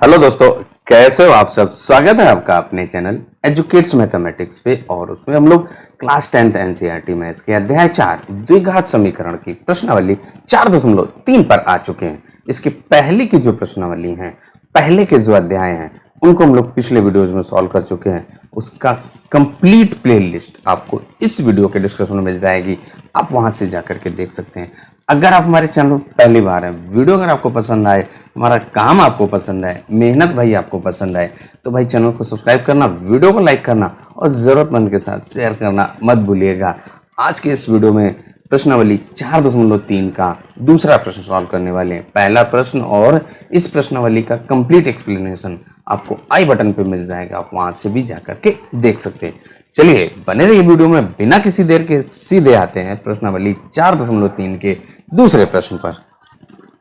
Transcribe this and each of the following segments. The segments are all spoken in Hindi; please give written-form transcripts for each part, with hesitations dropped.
हेलो दोस्तों, कैसे हो आप सब। स्वागत है आपका अपने चैनल एजुकेट्स मैथमेटिक्स पे। और उसमें हम लोग क्लास 10th एनसीईआरटी मैथ्स के अध्याय 4 द्विघात समीकरण की प्रश्नावली 4.3 पर आ चुके हैं। इसकी पहले की जो प्रश्नावली है, पहले के जो अध्याय हैं, उनको हम लोग पिछले वीडियोज में सॉल्व कर चुके हैं। उसका कंप्लीट प्लेलिस्ट आपको इस वीडियो के डिस्क्रिप्शन में मिल जाएगी, आप वहां से जाकर के देख सकते हैं। अगर आप हमारे चैनल पर पहली बार हैं, वीडियो अगर आपको पसंद आए, हमारा काम आपको पसंद आए, मेहनत भाई आपको पसंद आए, तो भाई चैनल को सब्सक्राइब करना, वीडियो को लाइक करना और ज़रूरतमंद के साथ शेयर करना मत भूलिएगा। आज के इस वीडियो में प्रश्नावली 4.3 का दूसरा प्रश्न सॉल्व करने वाले हैं। पहला प्रश्न और इस प्रश्नावली का कंप्लीट एक्सप्लेनेशन आपको आई बटन पे मिल जाएगा, आप वहां से भी जाकर के देख सकते हैं। चलिए बने रहिए वीडियो में, बिना किसी देर के सीधे आते हैं प्रश्नावली 4.3 के दूसरे प्रश्न पर।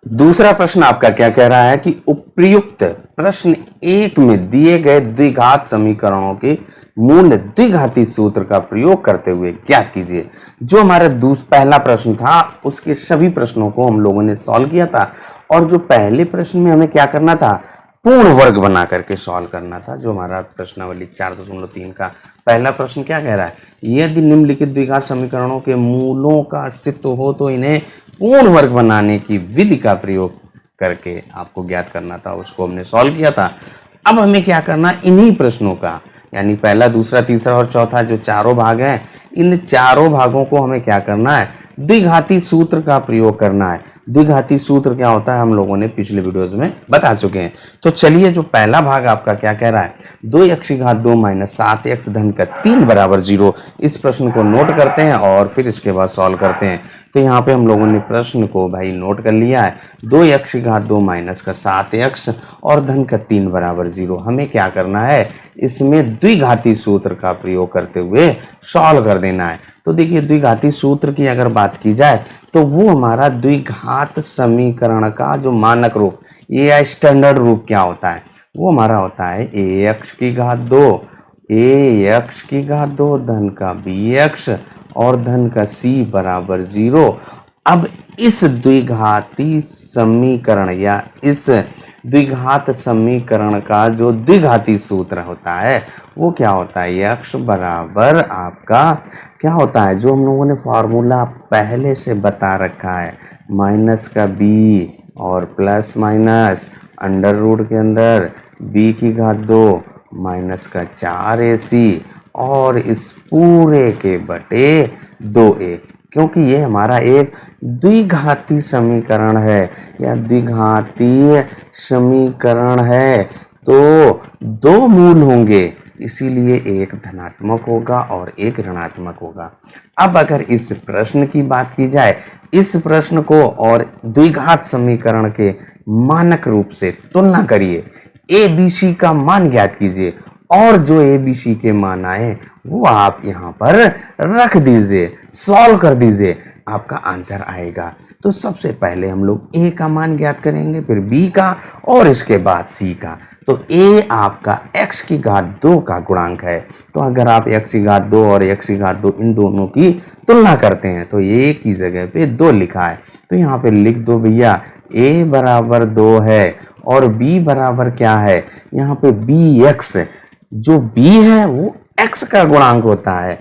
दूसरा प्रश्न आपका क्या कह रहा है कि उपर्युक्त प्रश्न 1 में दिए गए द्विघात समीकरणों के मूल द्विघाती सूत्र का प्रयोग करते हुए ज्ञात कीजिए। जो हमारा पहला प्रश्न था उसके सभी प्रश्नों को हम लोगों ने सॉल्व किया था, और जो पहले प्रश्न में हमें क्या करना था, पूर्ण वर्ग बना करके सॉल्व करना था। जो हमारा प्रश्नावली 4.3 का पहला प्रश्न क्या कह रहा है, यदि निम्नलिखित द्विघात समीकरणों के मूलों का अस्तित्व हो तो इन्हें पूर्ण वर्ग बनाने की विधि का प्रयोग करके आपको ज्ञात करना था। उसको हमने सॉल्व किया था। अब हमें क्या करना, इन्हीं प्रश्नों का यानी पहला, दूसरा, तीसरा और चौथा जो चारों भाग हैं, इन चारों भागों को हमें क्या करना है, द्विघाती सूत्र का प्रयोग करना है। द्विघाती सूत्र क्या होता है हम लोगों ने पिछले वीडियोस में बता चुके हैं। तो चलिए, जो पहला भाग आपका क्या कह रहा है, 2x की घात 2 माइनस 7x धन का 3 बराबर 0, इस प्रश्न को नोट करते हैं और फिर इसके बाद सॉल्व करते हैं। तो यहाँ पे हम लोगों ने प्रश्न को भाई नोट कर लिया है, 2x की घात 2 माइनस का 7x और धन का 3 बराबर 0। हमें क्या करना है, इसमें द्विघाती सूत्र का प्रयोग करते हुए सॉल्व कर देना है। तो देखिए, द्विघाती सूत्र की अगर बात की जाए तो वो हमारा द्विघात समीकरण का जो मानक रूप, ये स्टैंडर्ड रूप क्या होता है, वो हमारा होता है ax की घात 2, ax की घात 2 धन का bx और धन का c बराबर 0। अब इस द्विघाती समीकरण या इस द्विघात समीकरण का जो द्विघाती सूत्र होता है वो क्या होता है, x बराबर आपका क्या होता है, जो हम लोगों ने फॉर्मूला पहले से बता रखा है, माइनस का b और प्लस माइनस अंडर रूट के अंदर b की घात 2 माइनस का 4ac और इस पूरे के बटे 2a। क्योंकि ये हमारा एक द्विघाती समीकरण है या द्विघातीय समीकरण है, तो दो मूल होंगे, इसीलिए एक धनात्मक होगा और एक ऋणात्मक होगा। अब अगर इस प्रश्न की बात की जाए, इस प्रश्न को और द्विघात समीकरण के मानक रूप से तुलना करिए, ए बी सी का मान ज्ञात कीजिए और जो ए बी सी के मान आए वो आप यहाँ पर रख दीजिए, सॉल्व कर दीजिए, आपका आंसर आएगा। तो सबसे पहले हम लोग ए का मान ज्ञात करेंगे, फिर बी का और इसके बाद सी का। तो ए आपका x की घात 2 का गुणांक है। तो अगर आप x की घात 2 और x की घात 2 इन दोनों की तुलना करते हैं तो a की जगह पे 2 लिखा है, तो यहाँ पे लिख दो भैया a बराबर 2 है और b बराबर क्या है, यहाँ पे bx, जो b है वो x का गुणांक होता है।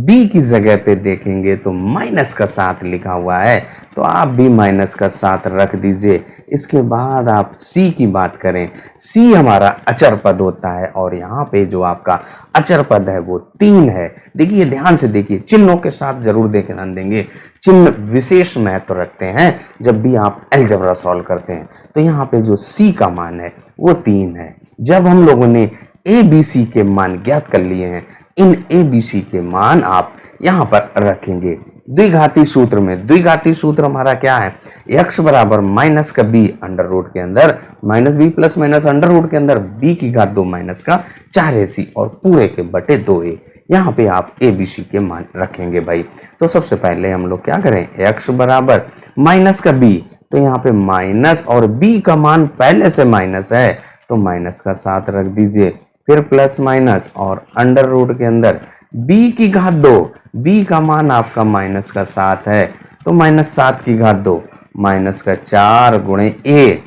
b की जगह पे देखेंगे तो माइनस का 7 लिखा हुआ है, तो आप भी माइनस का 7 रख दीजिए। इसके बाद आप c की बात करें, c हमारा अचर पद होता है और यहाँ पे जो आपका अचर पद है वो 3 है। देखिए, ध्यान से देखिए, चिन्हों के साथ जरूर ध्यान देंगे, चिन्ह विशेष महत्व रखते हैं जब भी आप अलजेब्रा सॉल्व करते हैं। तो यहाँ पे जो c का मान है वो 3 है। जब हम लोगों ने ए बी सी के मान ज्ञात कर लिए हैं, इन ए बी सी के मान आप यहाँ पर रखेंगे। द्विघाती सूत्र में द्विघाती सूत्र हमारा क्या है, x बराबर माइनस का b अंडर रूट के अंदर minus b plus minus under root के अंदर b की घात 2 माइनस का 4ac और पूरे के बटे 2a। यहाँ पे आप ए बी सी के मान रखेंगे भाई। तो सबसे पहले हम लोग क्या करें, x बराबर माइनस का b, तो यहाँ पे माइनस और b का मान पहले से माइनस है तो माइनस का 7 रख दीजिए, फिर प्लस माइनस और अंडर रूट के अंदर b की घात 2, b का मान आपका माइनस का 7 है तो माइनस 7 की घात 2 माइनस का 4 गुणे a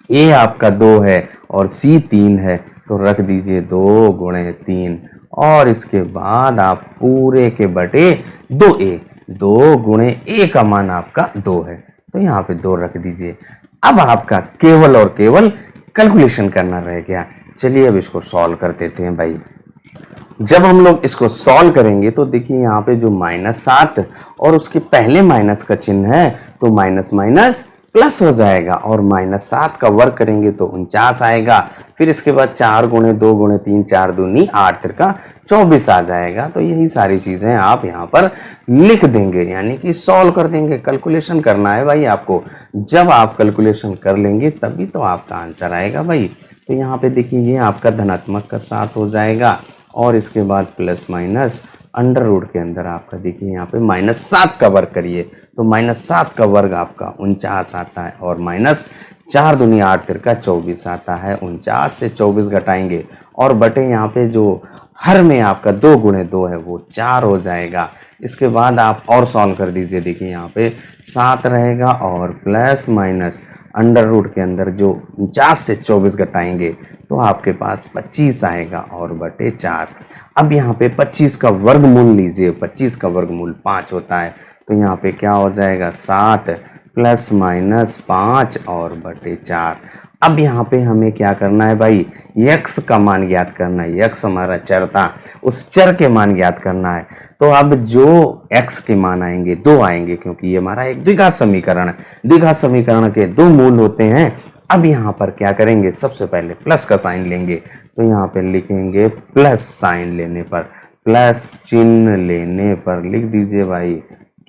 ए आपका 2 है और सी 3 है, तो रख दीजिए 2 गुणे 3 और इसके बाद आप पूरे के बटे 2a, 2 गुणे a का मान आपका 2 है, तो यहाँ पे 2 रख दीजिए। अब आपका केवल और केवल कैलकुलेशन करना रह गया। चलिए अब इसको सॉल्व कर देते हैं भाई। जब हम लोग इसको सॉल्व करेंगे तो देखिए यहाँ पे जो -7 और उसके पहले माइनस का चिन्ह है, तो माइनस माइनस प्लस हो जाएगा और -7 का वर्ग करेंगे तो 49 आएगा। फिर इसके बाद 4 गुणे 2 गुणे 3 4 दूनी 8 तिरका 24 आ जाएगा। तो यही सारी चीजें आप यहाँ पर लिख देंगे, यानी कि सॉल्व कर देंगे। कैलकुलेशन करना है भाई आपको, जब आप कैलकुलेशन कर लेंगे तभी तो आपका आंसर आएगा भाई। तो यहाँ पे देखिए ये आपका धनात्मक का 7 हो जाएगा और इसके बाद प्लस माइनस अंडर रूट के अंदर आपका देखिए यहाँ पे -7 का वर्ग करिए तो -7 का वर्ग आपका 49 आता है और -4 दूनी 8 तिरका 24 आता है। 49 से 24 घटाएंगे और बटे यहाँ पे जो हर में आपका 2 गुणे 2 है वो 4 हो जाएगा। इसके बाद आप और सॉल्व कर दीजिए, देखिए यहाँ पे 7 रहेगा और प्लस माइनस अंडर रूट के अंदर जो 49 से 24 घटाएंगे तो आपके पास 25 आएगा और बटे 4। अब यहाँ पे 25 का वर्गमूल लीजिए, 25 का वर्गमूल 5 होता है, तो यहाँ पे क्या हो जाएगा 7 प्लस माइनस 5 और बटे 4। अब यहाँ पे हमें क्या करना है भाई, x का मान ज्ञात करना है। x हमारा चर था, उस चर के मान ज्ञात करना है। तो अब जो x के मान आएंगे 2 आएंगे, क्योंकि ये हमारा एक द्विघात समीकरण है। द्विघात समीकरण के 2 मूल होते हैं। अब यहाँ पर क्या करेंगे, सबसे पहले प्लस का साइन लेंगे, तो यहाँ पे लिखेंगे प्लस साइन लेने पर, प्लस चिन्ह लेने पर लिख दीजिए भाई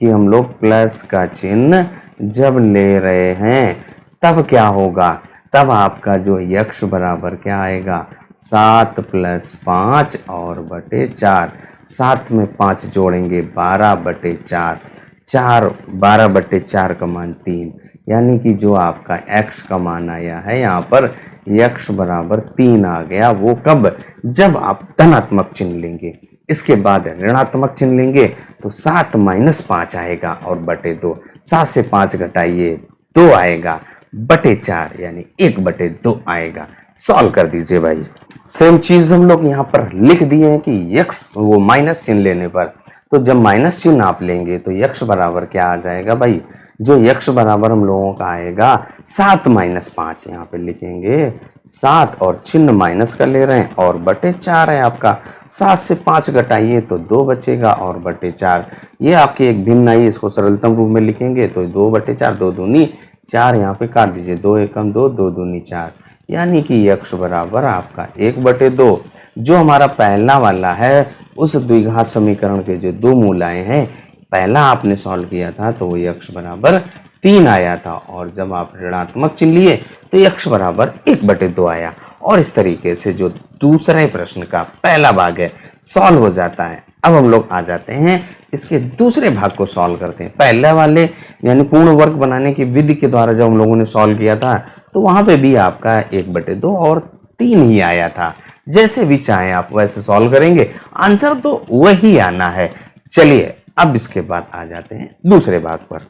कि हम लोग प्लस का चिन्ह जब ले रहे हैं तब क्या होगा, तब आपका जो यक्ष बराबर क्या आएगा 7 प्लस 5 और बटे 4। 7 में 5 जोड़ेंगे 12 बटे 4, 12 बटे 4 का मान 3, यानी कि जो आपका x का मान आया है यहाँ पर यक्ष बराबर 3 आ गया। वो कब, जब आप धनात्मक चिन्ह लेंगे। इसके बाद ऋणात्मक चिन्ह लेंगे तो 7 माइनस 5 आएगा और बटे 2, 7 से 5 घटाइए 2 आएगा बटे 4, यानी 1 बटे 2 आएगा। सॉल्व कर दीजिए भाई। सेम चीज हम लोग यहाँ पर लिख दिए हैं कि यक्स वो माइनस चिन्ह लेने पर, तो जब माइनस चिन्ह आप लेंगे तो यक्ष बराबर क्या आ जाएगा भाई, जो यक्ष बराबर हम लोगों का आएगा 7 माइनस 5, यहाँ पे लिखेंगे 7 और चिन्ह माइनस का ले रहे हैं और बटे 4 है आपका। 7 से 5 घटाइए तो 2 बचेगा और बटे 4, ये आपकी एक भिन्न आई, इसको सरलतम रूप में लिखेंगे तो 2 बटे 4, 2 दूनी 4, यहाँ पे काट दीजिए 2 एकम 2, 2 दूनी 4, यानी कि यक्ष बराबर आपका 1 बटे 2। जो हमारा पहला वाला है उस द्विघात समीकरण के जो 2 मूल आए हैं, पहला आपने सॉल्व किया था तो वो यक्ष बराबर 3 आया था, और जब आप ऋणात्मक चिन्ह लिए तो यक्ष बराबर 1 बटे 2 आया। और इस तरीके से जो दूसरे प्रश्न का पहला भाग है सॉल्व हो जाता है। अब हम लोग आ जाते हैं इसके दूसरे भाग को सॉल्व करते हैं। पहले वाले यानी पूर्ण वर्ग बनाने की विधि के द्वारा जब हम लोगों ने सॉल्व किया था तो वहां पे भी आपका 1 बटे 2 और 3 ही आया था। जैसे भी चाहे आप वैसे सॉल्व करेंगे, आंसर तो वही आना है। चलिए अब इसके बाद आ जाते हैं दूसरे भाग पर।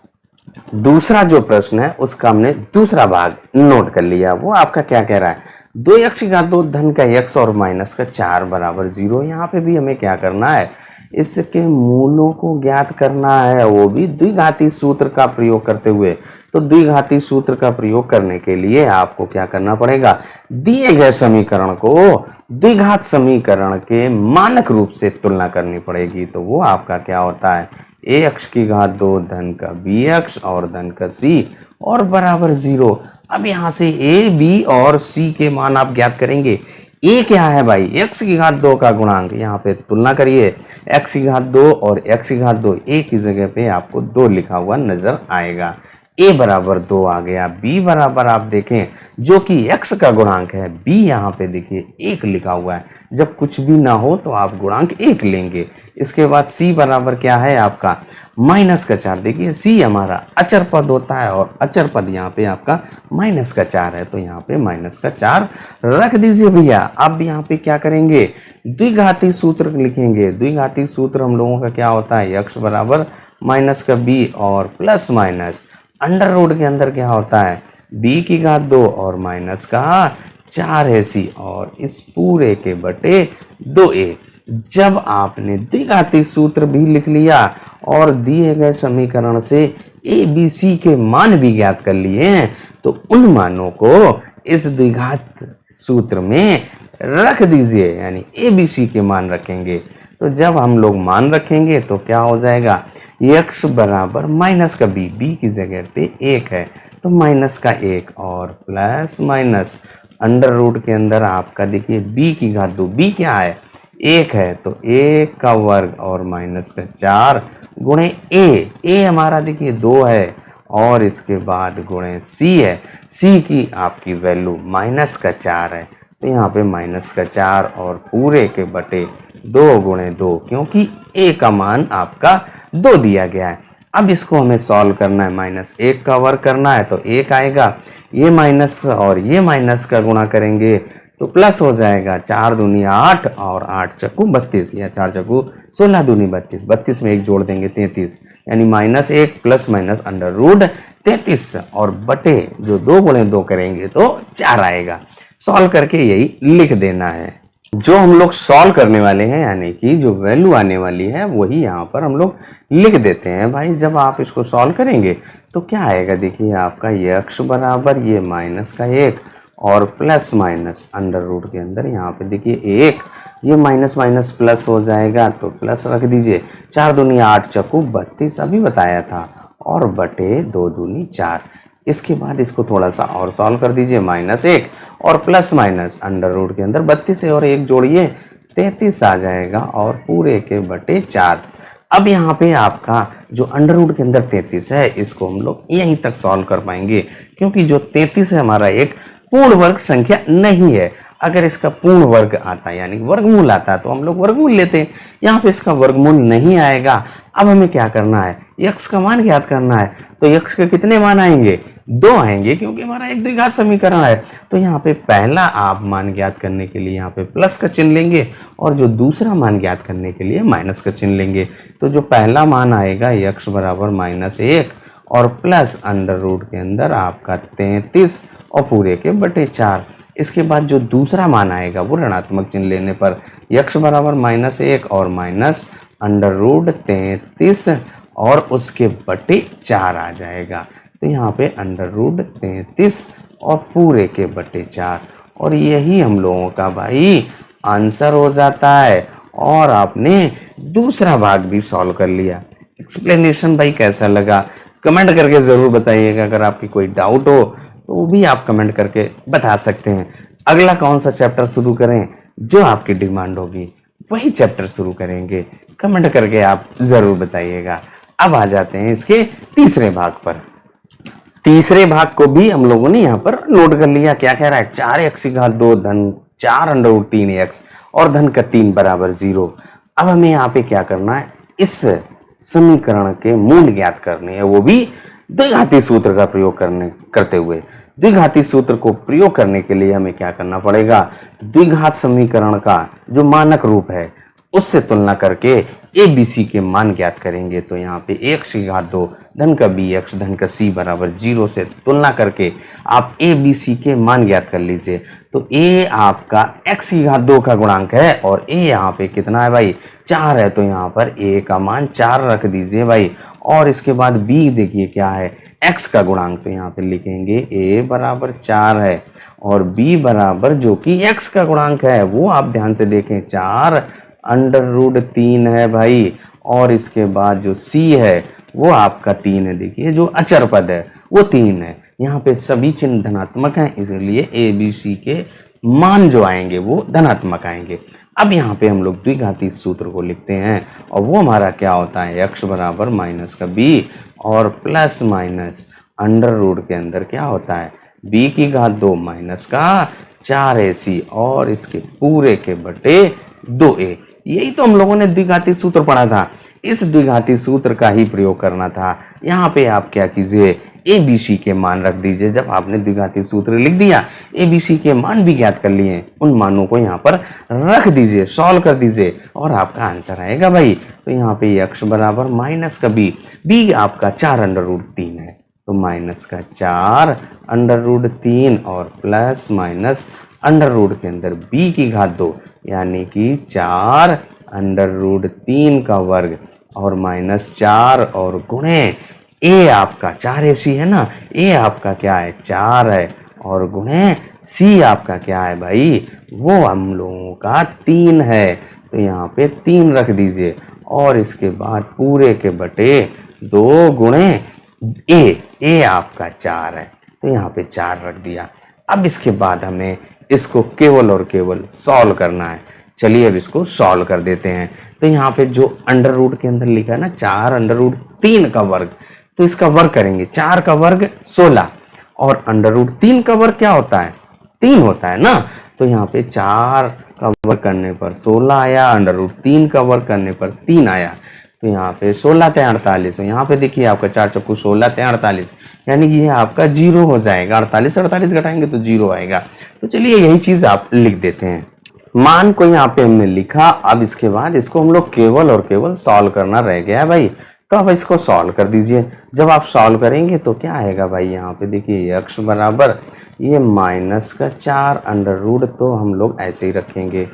दूसरा जो प्रश्न है उसका हमने दूसरा भाग नोट कर लिया। वो आपका क्या कह रहा है, 2x की घात 2 धन का x और माइनस का 4 बराबर 0। यहाँ पे भी हमें क्या करना है, इसके मूलों को ज्ञात करना है, वो भी द्विघाती सूत्र का प्रयोग करते हुए। तो द्विघाती सूत्र का प्रयोग करने के लिए आपको क्या करना पड़ेगा, दिए गए समीकरण को द्विघात समीकरण के मानक रूप से तुलना करनी पड़ेगी। तो वो आपका क्या होता है, ax की घात 2 धन का bx और धन का c और बराबर 0। अब यहाँ से a, b और c के मान आप ज्ञात करेंगे। a क्या है भाई, x की घात 2 का गुणांक, यहाँ पे तुलना करिए x की घात 2 और x की घात 2, a की जगह पे आपको 2 लिखा हुआ नजर आएगा। a बराबर 2 आ गया। b बराबर आप देखें जो कि x का गुणांक है, b यहाँ पे देखिए 1 लिखा हुआ है। जब कुछ भी ना हो तो आप गुणांक 1 लेंगे। इसके बाद c बराबर क्या है आपका माइनस का 4। देखिए c हमारा अचर पद होता है और अचर पद यहाँ पे आपका माइनस का 4 है, तो यहाँ पे माइनस का 4 रख दीजिए भैया। अब यहाँ पे क्या करेंगे, द्विघाती सूत्र लिखेंगे। द्विघाती सूत्र हम लोगों का क्या होता है, x बराबर माइनस का b और प्लस माइनस अंडर रूट के अंदर क्या होता है बी की घात 2 और माइनस का 4 है सी और इस पूरे के बटे 2a। जब आपने द्विघाती सूत्र भी लिख लिया और दिए गए समीकरण से ए बी सी के मान भी ज्ञात कर लिए हैं तो उन मानों को इस द्विघात सूत्र में रख दीजिए, यानी ए बी सी के मान रखेंगे। तो जब हम लोग मान रखेंगे तो क्या हो जाएगा, x बराबर माइनस का b की जगह पे 1 है तो माइनस का 1 और प्लस माइनस अंडर रूट के अंदर आपका देखिए b की घात 2, b क्या है 1 है तो 1 का वर्ग और माइनस का 4 गुणे a हमारा देखिए 2 है और इसके बाद गुणे c है, c की आपकी वैल्यू माइनस का 4 है तो यहाँ पे माइनस का 4 और पूरे के बटे 2 गुणे 2, क्योंकि a का मान आपका 2 दिया गया है। अब इसको हमें सॉल्व करना है, माइनस 1 का वर्ग करना है तो 1 आएगा, ये माइनस और ये माइनस का गुणा करेंगे तो प्लस हो जाएगा, 4 दूनी 8 और 8 चक्कू 32 या 4 चक्कू 16 दूनी 32, 32 में 1 जोड़ देंगे 33, यानी minus 1 plus minus under root 33 और बटे जो 2 गुणे 2 करेंगे तो 4 आएगा। सॉल्व करके यही लिख देना है। जो हम लोग सॉल्व करने वाले हैं यानी कि जो वैल्यू आने वाली है वही यहाँ पर हम लोग लिख देते हैं भाई। जब आप इसको सॉल्व करेंगे तो क्या आएगा, देखिए आपका ये x बराबर ये माइनस का 1 और प्लस माइनस अंडर रूट के अंदर यहाँ पे देखिए 1, ये माइनस माइनस प्लस हो जाएगा तो प्लस रख दीजिए, 4 दूनी 8 चक्कू 32 अभी बताया था और बटे 2 दूनी 4। इसके बाद इसको थोड़ा सा और सॉल्व कर दीजिए, माइनस 1 और प्लस माइनस अंडर रूट के अंदर 32 है और 1 जोड़िए 33 आ जाएगा और पूरे के बटे 4। अब यहाँ पे आपका जो अंडर रूट के अंदर 33 है इसको हम लोग यहीं तक सॉल्व कर पाएंगे, क्योंकि जो 33 है हमारा एक पूर्ण वर्ग संख्या नहीं है। अगर इसका पूर्ण वर्ग आता है यानी वर्गमूल आता तो हम लोग वर्गमूल लेते हैं, यहाँ पे इसका वर्गमूल नहीं आएगा। अब हमें क्या करना है, x का मान ज्ञात करना है तो x के कितने मान आएंगे, 2 आएंगे, क्योंकि हमारा एक द्विघात समीकरण है। तो यहाँ पे पहला आप मान ज्ञात करने के लिए यहाँ पे प्लस का चिन्ह लेंगे और जो दूसरा मान ज्ञात करने के लिए माइनस का चिन्ह लेंगे। तो जो पहला मान आएगा x बराबर -1 और प्लस अंडर रूट के अंदर आपका 33 और पूरे के बटे 4। इसके बाद जो दूसरा मान आएगा वो ऋणात्मक चिन्ह लेने पर x बराबर -1 और माइनस अंडर रूट 33 और उसके बटे 4 आ जाएगा। तो यहाँ पे अंडर रूट 33 और पूरे के बटे 4 और यही हम लोगों का भाई आंसर हो जाता है। और आपने दूसरा भाग भी सॉल्व कर लिया। एक्सप्लेनेशन भाई कैसा लगा कमेंट करके ज़रूर बताइएगा। अगर आपकी कोई डाउट हो तो वो भी आप कमेंट करके बता सकते हैं। अगला कौन सा चैप्टर शुरू करें, जो आपकी डिमांड होगी वही चैप्टर शुरू करेंगे, कमेंट करके आप ज़रूर बताइएगा। अब आ जाते हैं इसके तीसरे भाग पर। तीसरे भाग को भी हम लोगों ने यहाँ पर नोट कर लिया। क्या कह रहा है, 4x की घात 2 धन 4 अंडर रूट 3x और धन का 3 बराबर 0। अब हमें यहाँ पे क्या करना है, इस समीकरण के मूल ज्ञात करने हैं, वो भी द्विघाती सूत्र का प्रयोग करते हुए। द्विघाती सूत्र को प्रयोग करने के लिए हमें क्या करना पड़ेगा, द्विघात समीकरण का जो मानक रूप है उससे तुलना करके ए बी सी के मान ज्ञात करेंगे। तो यहाँ पे x की घात 2 धन का bx धन का c बराबर 0 से तुलना करके आप ए बी सी के मान ज्ञात कर लीजिए। तो a आपका x की घात 2 का गुणांक है और a यहाँ पे कितना है भाई, 4 है। तो यहाँ पर a का मान 4 रख दीजिए भाई। और इसके बाद b देखिए क्या है, x का गुणांक, तो यहाँ पे लिखेंगे a बराबर 4 है और b बराबर जो कि x का गुणांक है वो आप ध्यान से देखें 4 अंडर रूट 3 है भाई। और इसके बाद जो c है वो आपका 3 है, देखिए जो अचर पद है वो 3 है। यहाँ पे सभी चिन्ह धनात्मक हैं, इसलिए ए बी सी के मान जो आएंगे वो धनात्मक आएंगे। अब यहाँ पे हम लोग द्विघाती सूत्र को लिखते हैं और वो हमारा क्या होता है, x बराबर माइनस का b और प्लस माइनस अंडर रूट के अंदर क्या होता है, b की घात 2 माइनस का 4ac और इसके पूरे के बटे 2a। यही तो हम लोगों ने द्विघाती सूत्र पढ़ा था, इस द्विघाती सूत्र का ही प्रयोग करना था। यहाँ पे आप क्या कीजिए, ए बी सी के मान रख दीजिए। जब आपने द्विघाती सूत्र लिख दिया, ए बी सी के मान भी ज्ञात कर लिए, उन मानों को यहाँ पर रख दीजिए, सॉल्व कर दीजिए और आपका आंसर आएगा भाई। तो यहाँ पे x बराबर माइनस का b आपका 4 अंडर रूट 3 है। तो माइनस का 4 अंडर रूट 3 और प्लस माइनस अंडर रूट के अंदर b की घात 2 यानी कि 4 अंडर रूट 3 का वर्ग और माइनस 4 और गुणे a आपका 4 AC है ना, a आपका क्या है 4 है और गुणे c आपका क्या है भाई, वो हम लोगों का 3 है। तो यहाँ पे 3 रख दीजिए और इसके बाद पूरे के बटे 2 गुणे a आपका 4 है तो यहाँ पे 4 रख दिया। अब इसके बाद हमें इसको केवल और केवल सॉल्व करना है। चलिए अब इसको सॉल्व कर देते हैं। तो यहाँ पे जो अंडर रूट के अंदर लिखा है ना 4 अंडर रूट 3 का वर्ग, तो इसका वर्ग करेंगे। 4 का वर्ग 16 और अंडर रूट 3 का वर्ग क्या होता है 3 होता है ना। तो यहाँ पे 4 का वर्ग करने पर 16 आया, अंडर रूट 3 का वर्ग करने पर 3 आया। तो यहाँ पे 16 ते 48, यहाँ पे देखिए आपका 4 चक्कू 16 ते 48 यानी कि ये आपका 0 हो जाएगा। 48 घटाएंगे तो 0 आएगा। तो चलिए यही चीज आप लिख देते हैं। मान को यहाँ पे हमने लिखा। अब इसके बाद इसको हम लोग केवल और केवल सॉल्व करना रह गया है भाई। तो अब इसको सॉल्व कर दीजिए। जब आप सॉल्व करेंगे तो क्या आएगा भाई, यहाँ पे देखिए x बराबर ये माइनस का 4 अंडर रूट, तो हम लोग ऐसे ही रखेंगे,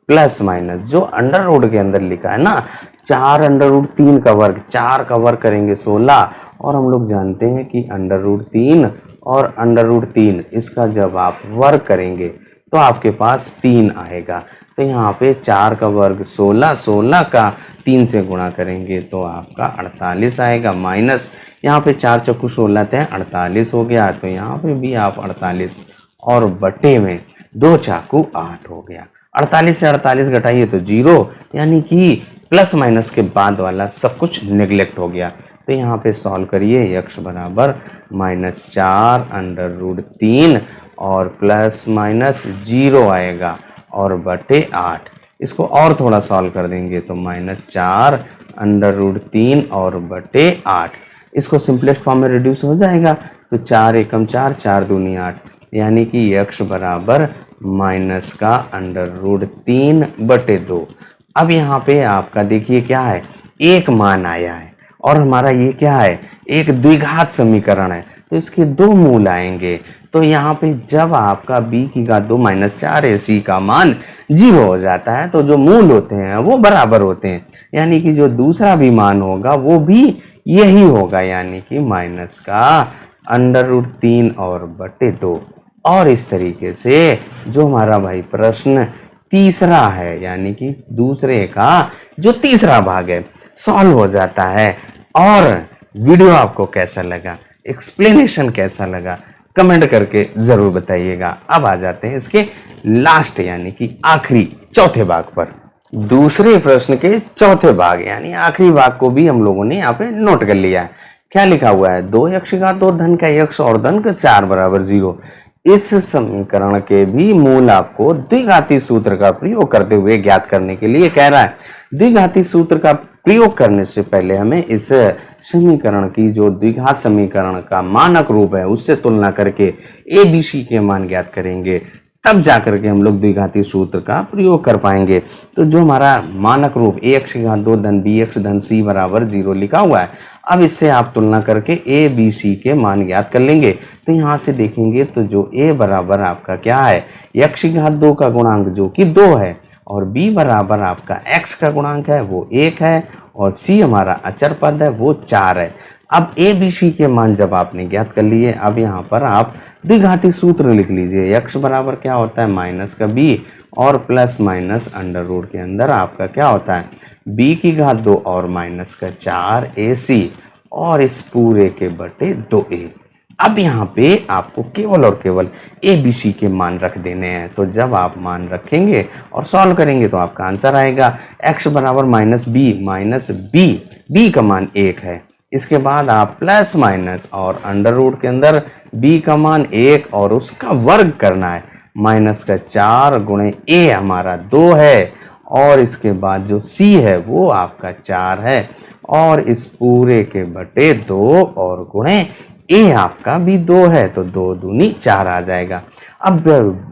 प्लस माइनस जो अंडर रूट के अंदर लिखा है ना 4 अंडर रूट 3 का वर्ग, 4 का वर्ग करेंगे 16 और हम लोग जानते हैं कि अंडर रूट 3 और अंडर रूट 3 इसका जब आप वर्ग करेंगे तो आपके पास 3 आएगा। तो यहाँ पे 4 का वर्ग 16, 16 का 3 से गुणा करेंगे तो आपका 48 आएगा, माइनस यहाँ पे 4 चक्कू 16 थे 48 हो गया। तो यहाँ पे भी आप 48 और बटे में 2 चाकू 8 हो गया। 48 से 48 घटाइए तो 0 यानी कि प्लस माइनस के बाद वाला सब कुछ नेग्लेक्ट हो गया। तो यहाँ पे सॉल्व करिए, x बराबर माइनस 4 अंडर रूट 3 और प्लस माइनस 0 आएगा और बटे 8। इसको और थोड़ा सॉल्व कर देंगे तो माइनस 4 अंडर रूट 3 और बटे 8। इसको सिंपलेस्ट फॉर्म में रिड्यूस हो जाएगा तो 4 एकम 4, 4 दूनी 8 यानी कि x बराबर माइनस का अंडर रूट 3 बटे 2। अब यहाँ पे आपका देखिए क्या है, एक मान आया है और हमारा ये क्या है एक द्विघात समीकरण है तो इसके 2 मूल आएंगे। तो यहाँ पे जब आपका b की घात 2 माइनस 4 AC का मान 0 हो जाता है तो जो मूल होते हैं वो बराबर होते हैं, यानी कि जो दूसरा भी मान होगा वो भी यही होगा, यानी कि माइनस का अंडर रूट 3 और बटे 2। और इस तरीके से जो हमारा भाई प्रश्न तीसरा है यानी कि दूसरे का जो तीसरा भाग है सॉल्व हो जाता है। और वीडियो आपको कैसा लगा, एक्सप्लेनेशन कैसा लगा, कमेंट करके जरूर बताइएगा। अब आ जाते हैं इसके लास्ट यानी कि आखिरी चौथे भाग पर। दूसरे प्रश्न के चौथे भाग यानी आखिरी भाग को भी हम लोगों ने यहाँ पे नोट कर लिया है। क्या लिखा हुआ है, 2x की घात 2 धन का x और धन का 4 बराबर 0। इस समीकरण के भी मूल आपको द्विघाती सूत्र का प्रयोग करते हुए ज्ञात करने के लिए कह रहा है। द्विघाती सूत्र का प्रयोग करने से पहले हमें इस समीकरण की जो द्विघात समीकरण का मानक रूप है उससे तुलना करके ABC के मान ज्ञात करेंगे, तब जाकर के हम लोग द्विघाती सूत्र का प्रयोग कर पाएंगे। तो जो हमारा मानक रूप ax की घात 2 धन bx धन c बराबर 0 लिखा हुआ है, अब इससे आप तुलना करके a b c के मान ज्ञात कर लेंगे। तो यहाँ से देखेंगे तो जो a बराबर आपका क्या है x की घात 2 का गुणांक जो कि 2 है और b बराबर आपका x का गुणांक है वो 1 है और c हमारा अचर पद है वो 4 है। अब a b c के मान जब आपने ज्ञात कर लिए, अब यहाँ पर आप द्विघाती सूत्र लिख लीजिए। x बराबर क्या होता है माइनस का b और प्लस माइनस अंडर रूट के अंदर आपका क्या होता है b की घात 2 और माइनस का 4 ac और इस पूरे के बटे 2a। अब यहाँ पे आपको केवल और केवल a b c के मान रख देने हैं। तो जब आप मान रखेंगे और सॉल्व करेंगे तो आपका आंसर आएगा x बराबर माइनस b, b का मान 1 है। इसके बाद आप प्लस माइनस और अंडर रूट के अंदर b का मान 1 और उसका वर्ग करना है, माइनस का 4 गुणे a हमारा 2 है और इसके बाद जो c है वो आपका 4 है और इस पूरे के बटे 2 और गुणे a आपका भी 2 है तो 2 दूनी 4 आ जाएगा। अब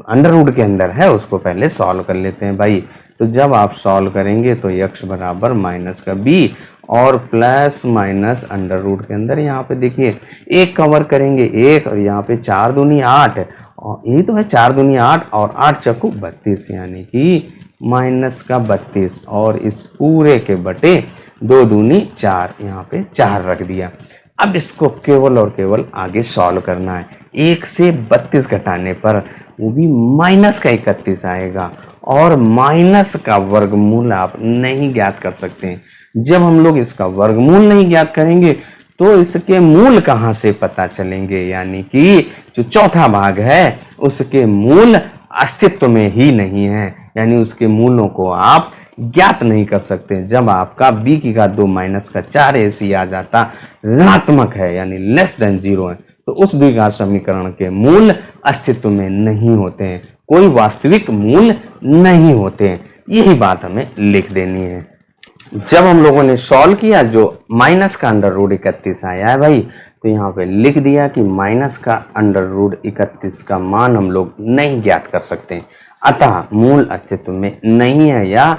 अंडर रूट के अंदर है उसको पहले सॉल्व कर लेते हैं भाई। तो जब आप सॉल्व करेंगे तो x बराबर माइनस का b और प्लस माइनस अंडर रूट के अंदर यहाँ पे देखिए एक कवर करेंगे एक, और यहाँ पे 4 दूनी 8, और यही तो है 4 दूनी 8 और 8 चक्कू 32, यानी कि माइनस का 32, और इस पूरे के बटे 2 दूनी 4, यहाँ पे 4 रख दिया। अब इसको केवल और केवल आगे सॉल्व करना है। 1 से 32 घटाने पर वो भी माइनस का 31 आएगा, और माइनस का वर्गमूल आप नहीं ज्ञात कर सकते हैं। जब हम लोग इसका वर्गमूल नहीं ज्ञात करेंगे तो इसके मूल कहाँ से पता चलेंगे, यानी कि जो चौथा भाग है उसके मूल अस्तित्व में ही नहीं है, यानी उसके मूलों को आप ज्ञात नहीं कर सकते। जब आपका b की घात 2 माइनस का 4 ऐसी आ जाता ऋणात्मक है, यानी लेस देन 0 है, तो उस द्विघात समीकरण के मूल अस्तित्व में नहीं होते हैं, कोई वास्तविक मूल नहीं होते हैं। यही बात हमें लिख देनी है। जब हम लोगों ने सॉल्व किया, जो माइनस का अंडर रूट 31 आया है भाई, तो यहाँ पे लिख दिया कि माइनस का अंडर रूट 31 का मान हम लोग नहीं ज्ञात कर सकते, अतः मूल अस्तित्व में नहीं है या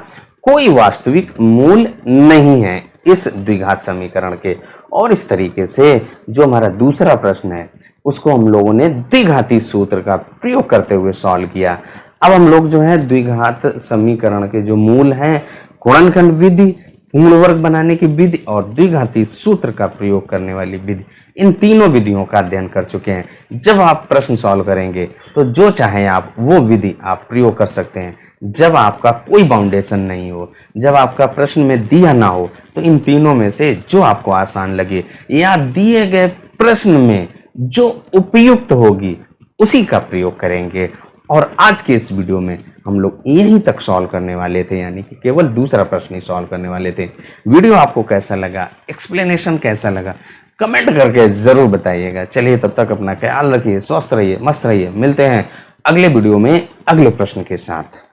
कोई वास्तविक मूल नहीं है इस द्विघात समीकरण के। और इस तरीके से जो हमारा दूसरा प्रश्न है उसको हम लोगों ने द्विघाती सूत्र का प्रयोग करते हुए सॉल्व किया। अब हम लोग जो है द्विघात समीकरण के जो मूल हैं, गुणनखंड विधि, पूर्ण वर्ग बनाने की विधि और द्विघाती सूत्र का प्रयोग करने वाली विधि, इन तीनों विधियों का अध्ययन कर चुके हैं। जब आप प्रश्न सॉल्व करेंगे तो जो चाहे आप वो विधि आप प्रयोग कर सकते हैं। जब आपका कोई बाउंडेशन नहीं हो, जब आपका प्रश्न में दिया ना हो, तो इन तीनों में से जो आपको आसान लगे या दिए गए प्रश्न में जो उपयुक्त होगी उसी का प्रयोग करेंगे। और आज के इस वीडियो में हम लोग यहीं तक सॉल्व करने वाले थे, यानी कि केवल दूसरा प्रश्न ही सॉल्व करने वाले थे। वीडियो आपको कैसा लगा, एक्सप्लेनेशन कैसा लगा, कमेंट करके ज़रूर बताइएगा। चलिए तब तक अपना ख्याल रखिए, स्वस्थ रहिए, मस्त रहिए। मिलते हैं अगले वीडियो में अगले प्रश्न के साथ।